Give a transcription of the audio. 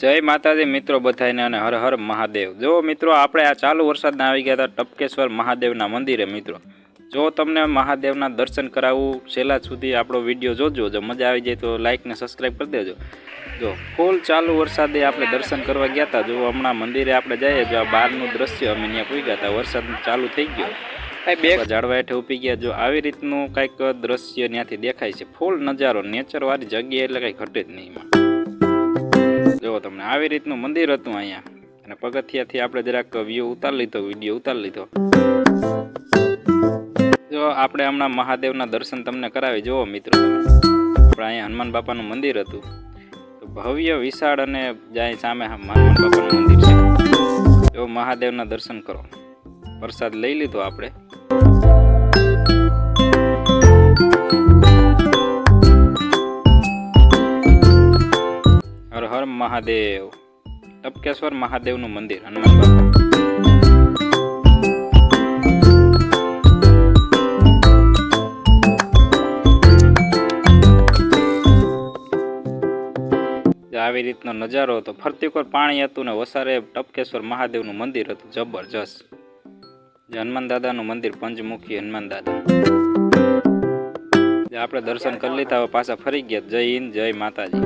जय माताजी मित्रों बधाईने अने हर हर महादेव। जो मित्रों आपणे आ चालू वरसादना आवी गया था टपकेश्वर महादेवना मंदिरे। मित्रों जो तमने महादेवना दर्शन करावुं छेल्ला सुधी आपणो विडियो जोजो। जो मजा आई जाए तो लाइक ने सब्सक्राइब कर देजो। जो फूल चालू वरसादे आपणे दर्शन करवा गया था। जो हमणां मंदिरे आपणे जाईए जो आ बारनुं दृश्य अमे त्यां पुग्या था। वरसाद चालू थई गयो, બે ઝાડવા હેઠે ઊભી ગયા। જો આવી રીતનું કંઈક દ્રશ્ય ત્યાંથી દેખાય છે। ફૂલ નજારો નેચર વાળી જગ્યા એટલે કંઈ ઘટે જ નહીં એમાં। જો તમને આવી રીતનું મંદિર હતું અહીંયા અને પગથિયાથી આપણે જરાક વ્યૂ ઉતારી લીધો, વિડીયો ઉતારી લીધો। જો આપણે હમણાં મહાદેવના દર્શન તમને કરાવી। જુઓ મિત્રો તમે આપણે અહીંયા હનુમાન બાપાનું મંદિર હતું તો ભવ્ય વિશાળ અને જાય સામે હનુમાન બાપાનું મંદિર છે। જો મહાદેવના દર્શન કરો। प्रसाद लई लीधो आपणे। हर हर महादेव। टपकेश्वर महादेव नु मंदिर हनुमान बापा। આવી રીતનો નજારો હતો। ફરતી કોર પાણી હતું ને વસારે ટપકેશ્वर महादेव નું મંદિર હતું જબરજસ્ત। हनुमान दादा नु मंदिर पंचमुखी हनुमान दादा। आपणे दर्शन कर लीधा, पाछा फरी गया। जय हिंद, जय माताजी।